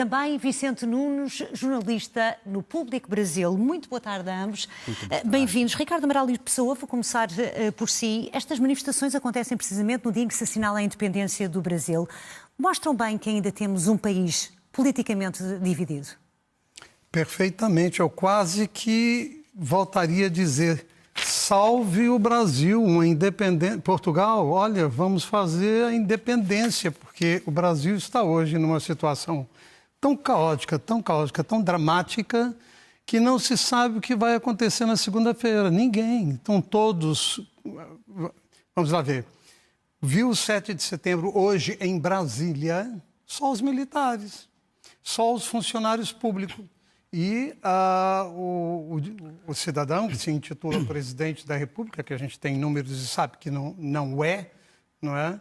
Também Vicente Nunes, jornalista no Público Brasil. Muito boa tarde a ambos. Bem-vindos. Ricardo Amaral Pessoa, vou começar por si. Estas manifestações acontecem precisamente no dia em que se assinala a independência do Brasil. Mostram bem que ainda temos um país politicamente dividido? Perfeitamente. Eu quase que voltaria a dizer: salve o Brasil, uma independência. Portugal, olha, vamos fazer a independência, porque o Brasil está hoje numa situação tão caótica, tão dramática, que não se sabe o que vai acontecer na segunda-feira. Ninguém. Então todos... Vamos lá ver. Viu o 7 de setembro hoje em Brasília? Só os militares, só os funcionários públicos. E o cidadão que se intitula presidente da República, que a gente tem números e sabe que não é?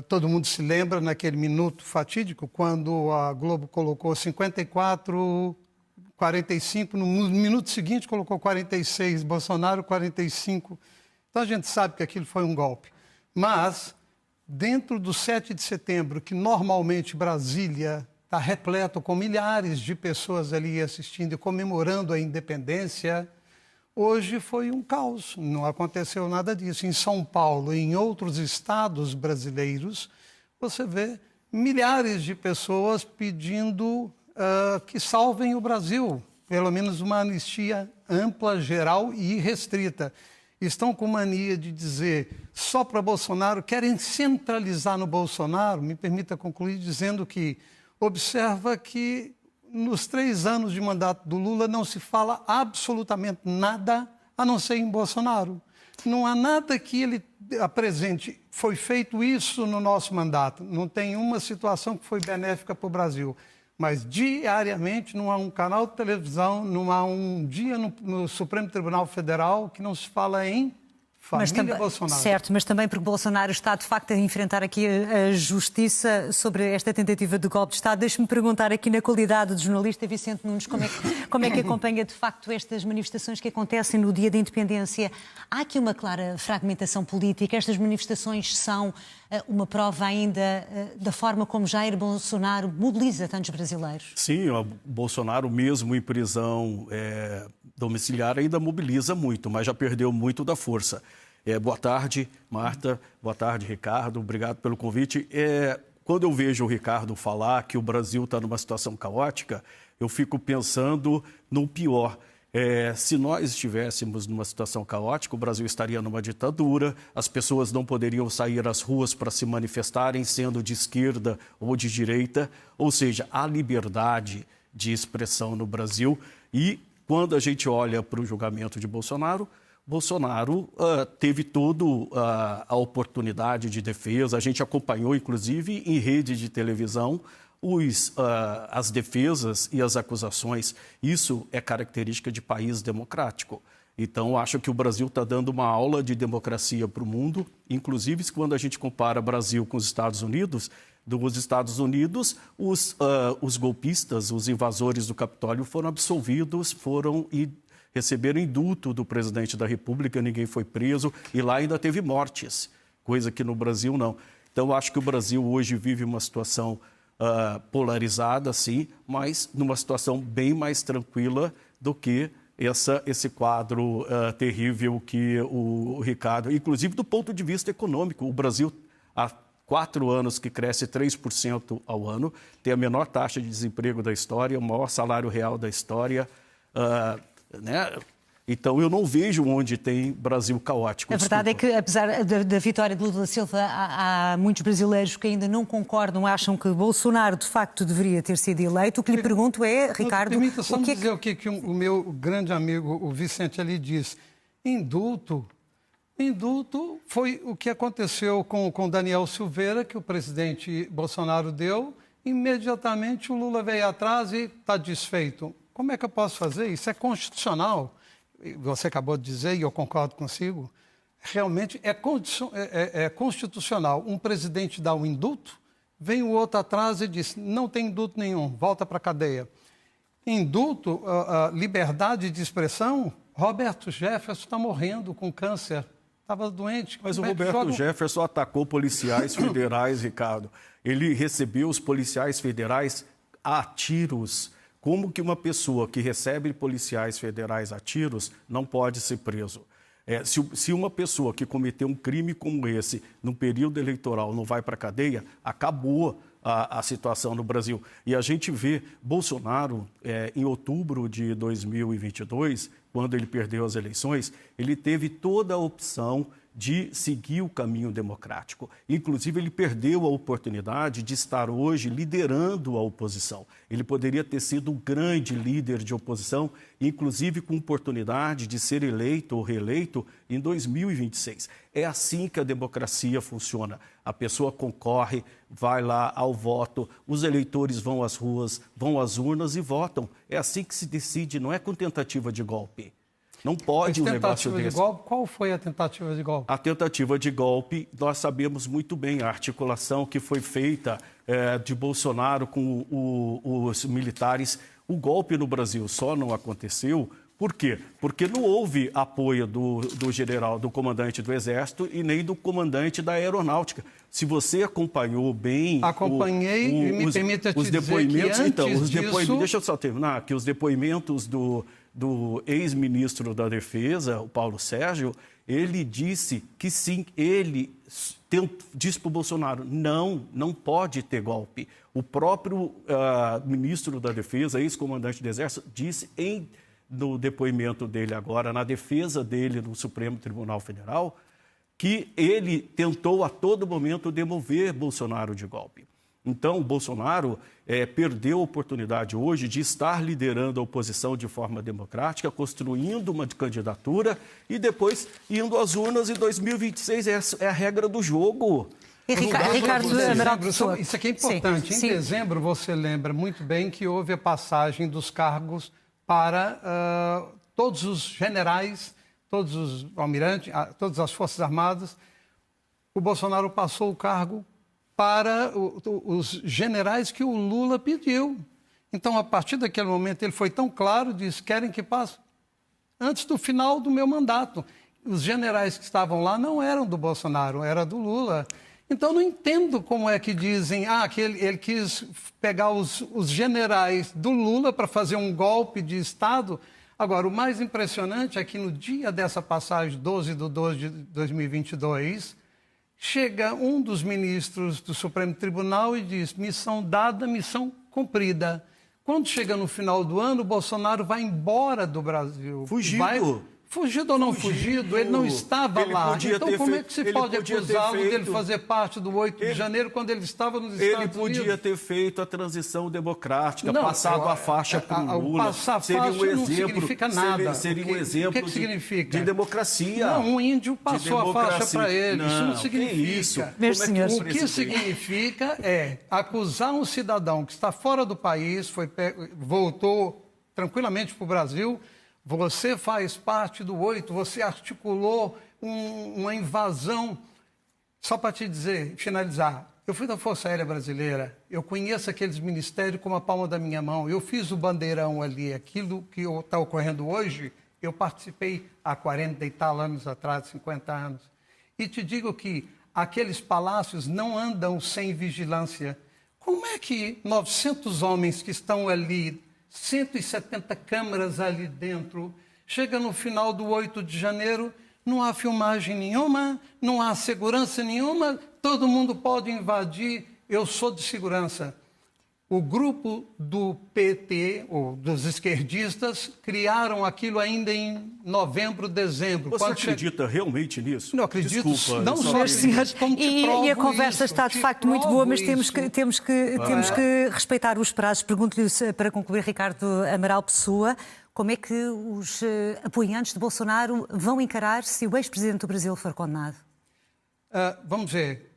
Todo mundo se lembra naquele minuto fatídico, quando a Globo colocou 54, 45, no minuto seguinte colocou 46, Bolsonaro 45. Então a gente sabe que aquilo foi um golpe. Mas, dentro do 7 de setembro, que normalmente Brasília está repleto com milhares de pessoas ali assistindo e comemorando a independência, hoje foi um caos, não aconteceu nada disso. Em São Paulo e em outros estados brasileiros, você vê milhares de pessoas pedindo que salvem o Brasil, pelo menos uma anistia ampla, geral e irrestrita. Estão com mania de dizer só para Bolsonaro, querem centralizar no Bolsonaro. Me permita concluir dizendo que observa que nos 3 anos de mandato do Lula não se fala absolutamente nada a não ser em Bolsonaro. Não há nada que ele apresente. Foi feito isso no nosso mandato. Não tem uma situação que foi benéfica para o Brasil. Mas diariamente não há um canal de televisão, não há um dia no Supremo Tribunal Federal que não se fala em família Bolsonaro. Certo, mas também porque Bolsonaro está de facto a enfrentar aqui a justiça sobre esta tentativa de golpe de Estado. Deixe-me perguntar aqui na qualidade de jornalista, Vicente Nunes, como é que acompanha de facto estas manifestações que acontecem no dia da independência? Há aqui uma clara fragmentação política. Estas manifestações são uma prova ainda da forma como Jair Bolsonaro mobiliza tantos brasileiros. Sim, o Bolsonaro mesmo em prisão domiciliar ainda mobiliza muito, mas já perdeu muito da força. Boa tarde, Marta. Boa tarde, Ricardo. Obrigado pelo convite. Quando eu vejo o Ricardo falar que o Brasil está numa situação caótica, eu fico pensando no pior. Se nós estivéssemos numa situação caótica, o Brasil estaria numa ditadura, as pessoas não poderiam sair às ruas para se manifestarem, sendo de esquerda ou de direita, ou seja, há liberdade de expressão no Brasil. E quando a gente olha para o julgamento de Bolsonaro, Bolsonaro teve toda a oportunidade de defesa, a gente acompanhou, inclusive, em rede de televisão, as defesas e as acusações. Isso é característica de país democrático. Então, acho que o Brasil está dando uma aula de democracia para o mundo. Inclusive, quando a gente compara o Brasil com os Estados Unidos, dos Estados Unidos, os golpistas, os invasores do Capitólio foram absolvidos, receberam indulto do presidente da República, ninguém foi preso, e lá ainda teve mortes, coisa que no Brasil não. Então, acho que o Brasil hoje vive uma situação polarizada, sim, mas numa situação bem mais tranquila do que esse quadro terrível que o Ricardo... Inclusive, do ponto de vista econômico, o Brasil, há 4 anos que cresce 3% ao ano, tem a menor taxa de desemprego da história, o maior salário real da história, Então, eu não vejo onde tem Brasil caótico. A verdade é que, apesar da vitória de Lula da Silva, há muitos brasileiros que ainda não concordam, acham que Bolsonaro, de facto, deveria ter sido eleito. O que lhe pergunto é, Ricardo... Permita só dizer o que o meu grande amigo, o Vicente, ali diz. Indulto foi o que aconteceu com Daniel Silveira, que o presidente Bolsonaro deu. Imediatamente o Lula veio atrás e está desfeito. Como é que eu posso fazer? Isso é constitucional. Você acabou de dizer, e eu concordo consigo, realmente é constitucional. Um presidente dá um indulto, vem o outro atrás e diz, não tem indulto nenhum, volta para a cadeia. Indulto, liberdade de expressão, Roberto Jefferson está morrendo com câncer, estava doente. Mas o Roberto Jefferson atacou policiais federais, Ricardo. Ele recebeu os policiais federais a tiros. Como que uma pessoa que recebe policiais federais a tiros não pode ser preso? Se uma pessoa que cometeu um crime como esse, no período eleitoral, não vai para a cadeia, acabou a situação no Brasil. E a gente vê Bolsonaro, em outubro de 2022, quando ele perdeu as eleições, ele teve toda a opção de seguir o caminho democrático. Inclusive, ele perdeu a oportunidade de estar hoje liderando a oposição. Ele poderia ter sido um grande líder de oposição, inclusive com oportunidade de ser eleito ou reeleito em 2026. É assim que a democracia funciona. A pessoa concorre, vai lá ao voto, os eleitores vão às ruas, vão às urnas e votam. É assim que se decide, não é com tentativa de golpe. Não pode um negócio desse. Qual foi a tentativa de golpe? A tentativa de golpe, nós sabemos muito bem a articulação que foi feita de Bolsonaro com os militares. O golpe no Brasil só não aconteceu. Por quê? Porque não houve apoio do general, do comandante do Exército e nem do comandante da Aeronáutica. Se você acompanhou bem... Acompanhei e me permita te dizer que antes disso... Deixa eu só terminar, que os depoimentos do ex-ministro da Defesa, o Paulo Sérgio, ele disse que sim, ele disse para o Bolsonaro, não pode ter golpe. O próprio ministro da Defesa, ex-comandante do Exército, disse no depoimento dele agora, na defesa dele no Supremo Tribunal Federal, que ele tentou a todo momento demover Bolsonaro de golpe. Então, o Bolsonaro perdeu a oportunidade hoje de estar liderando a oposição de forma democrática, construindo uma candidatura e depois indo às urnas em 2026. É a regra do jogo. E Ricardo Amaral Pessoa. Isso aqui é importante. Em dezembro, você lembra muito bem que houve a passagem dos cargos para todos os generais, todos os almirantes, todas as Forças Armadas. O Bolsonaro passou o cargo para os generais que o Lula pediu. Então, a partir daquele momento, ele foi tão claro, disse, querem que passe antes do final do meu mandato. Os generais que estavam lá não eram do Bolsonaro, era do Lula. Então, não entendo como é que dizem que ele quis pegar os generais do Lula para fazer um golpe de Estado. Agora, o mais impressionante é que no dia dessa passagem, 12/12 de 2022, chega um dos ministros do Supremo Tribunal e diz, missão dada, missão cumprida. Quando chega no final do ano, o Bolsonaro vai embora do Brasil. Fugido. Fugido ou não fugido, ele não estava lá. Então, como é que se pode acusá-lo dele fazer parte do 8 de janeiro quando ele estava nos Estados Unidos? Ele podia ter feito a transição democrática, passado a faixa para o Lula. Passar a faixa não significa nada. Seria um exemplo que significa? De democracia. Não, um índio passou a faixa para ele. Isso não significa. Isso. O que significa é acusar um cidadão que está fora do país, voltou tranquilamente para o Brasil. Você faz parte do 8, você articulou uma invasão. Só para te dizer, finalizar, eu fui da Força Aérea Brasileira, eu conheço aqueles ministérios como a palma da minha mão, eu fiz o bandeirão ali, aquilo que está ocorrendo hoje, eu participei há 40 e tal anos atrás, 50 anos. E te digo que aqueles palácios não andam sem vigilância. Como é que 900 homens que estão ali, 170 câmeras ali dentro, chega no final do 8 de janeiro, não há filmagem nenhuma, não há segurança nenhuma, todo mundo pode invadir, eu sou de segurança. O grupo do PT, ou dos esquerdistas, criaram aquilo ainda em novembro, dezembro. Você acredita realmente nisso? Não acredito. Desculpa. Não só acredito, como te provo e a conversa está de facto muito boa, mas temos que respeitar os prazos. Pergunto-lhe, para concluir, Ricardo Amaral Pessoa, como é que os apoiantes de Bolsonaro vão encarar se o ex-presidente do Brasil for condenado? Vamos ver.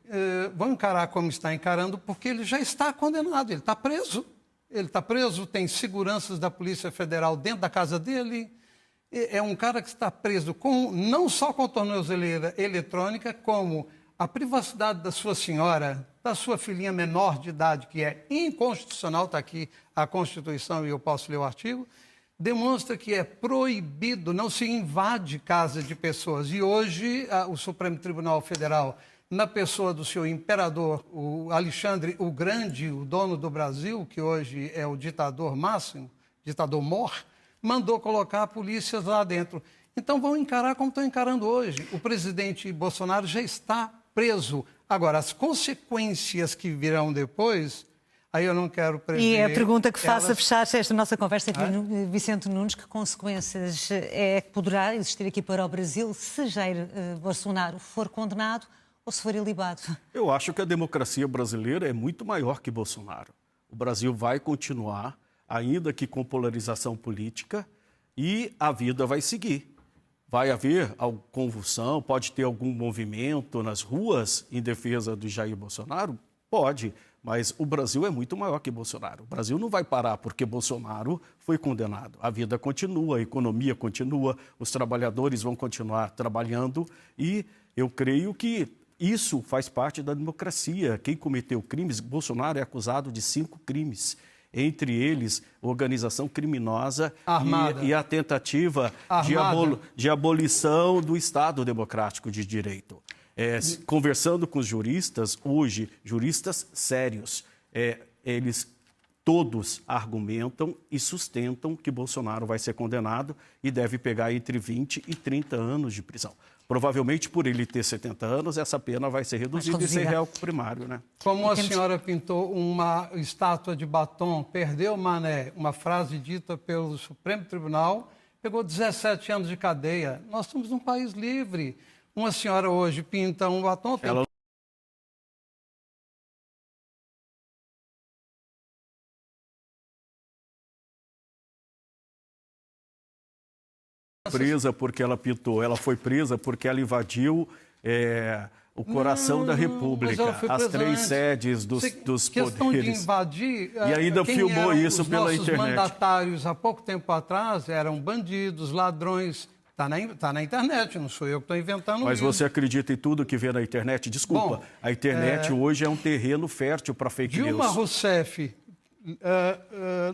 Vão encarar como está encarando, porque ele já está condenado, ele está preso. Ele está preso, tem seguranças da Polícia Federal dentro da casa dele. É um cara que está preso não só com a tornozeleira eletrônica, como a privacidade da sua senhora, da sua filhinha menor de idade, que é inconstitucional, está aqui a Constituição e eu posso ler o artigo, demonstra que é proibido, não se invade casa de pessoas. E hoje o Supremo Tribunal Federal, na pessoa do seu imperador, o Alexandre o Grande, o dono do Brasil, que hoje é o ditador máximo, ditador-mor, mandou colocar polícias lá dentro. Então vão encarar como estão encarando hoje. O presidente Bolsonaro já está preso. Agora, as consequências que virão depois, aí eu não quero prever. E a pergunta que faço a elas... fechar esta nossa conversa aqui, Vicente Nunes, que consequências é que poderá existir aqui para o Brasil se Jair Bolsonaro for condenado ou se for ilibado? Eu acho que a democracia brasileira é muito maior que Bolsonaro. O Brasil vai continuar, ainda que com polarização política, e a vida vai seguir. Vai haver convulsão, pode ter algum movimento nas ruas em defesa do Jair Bolsonaro? Pode, mas o Brasil é muito maior que Bolsonaro. O Brasil não vai parar porque Bolsonaro foi condenado. A vida continua, a economia continua, os trabalhadores vão continuar trabalhando e eu creio que isso faz parte da democracia. Quem cometeu crimes, Bolsonaro é acusado de 5 crimes. Entre eles, organização criminosa e a tentativa de abolição do Estado Democrático de Direito. Conversando com os juristas, hoje, juristas sérios, eles todos argumentam e sustentam que Bolsonaro vai ser condenado e deve pegar entre 20 e 30 anos de prisão. Provavelmente, por ele ter 70 anos, essa pena vai ser reduzida e ser réu primário, né? Como a senhora pintou uma estátua de batom, perdeu Mané, uma frase dita pelo Supremo Tribunal, pegou 17 anos de cadeia. Nós somos um país livre. Uma senhora hoje pinta um batom... Ela... presa porque ela pintou, ela foi presa porque ela invadiu o coração da República, as 3 sedes dos poderes. Questão de invadir... E ainda filmou isso pela internet. Os nossos mandatários, há pouco tempo atrás, eram bandidos, ladrões. Está na internet, não sou eu que estou inventando. Mas você acredita em tudo que vê na internet? Desculpa, bom, a internet hoje é um terreno fértil para fake news. Dilma Rousseff,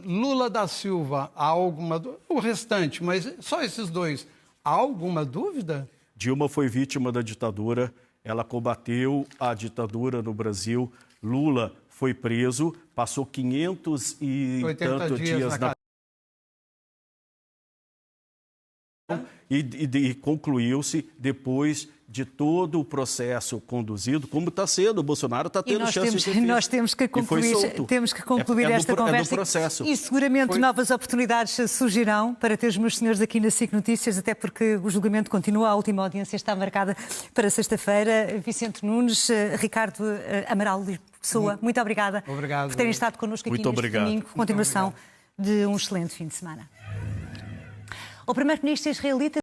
Lula da Silva, há alguma dúvida? O restante, mas só esses 2, há alguma dúvida? Dilma foi vítima da ditadura, ela combateu a ditadura no Brasil. Lula foi preso, passou 500 e tantos dias na e concluiu-se depois de todo o processo conduzido, como está sendo. O Bolsonaro está tendo chance de ser. Nós temos que concluir esta conversa. Do processo. E seguramente novas oportunidades surgirão para ter os meus senhores aqui na SIC Notícias, até porque o julgamento continua, a última audiência está marcada para sexta-feira. Vicente Nunes, Ricardo Amaral Pessoa, muito obrigada por terem estado connosco aqui neste domingo. Continuação de um excelente fim de semana. O primeiro-ministro israelita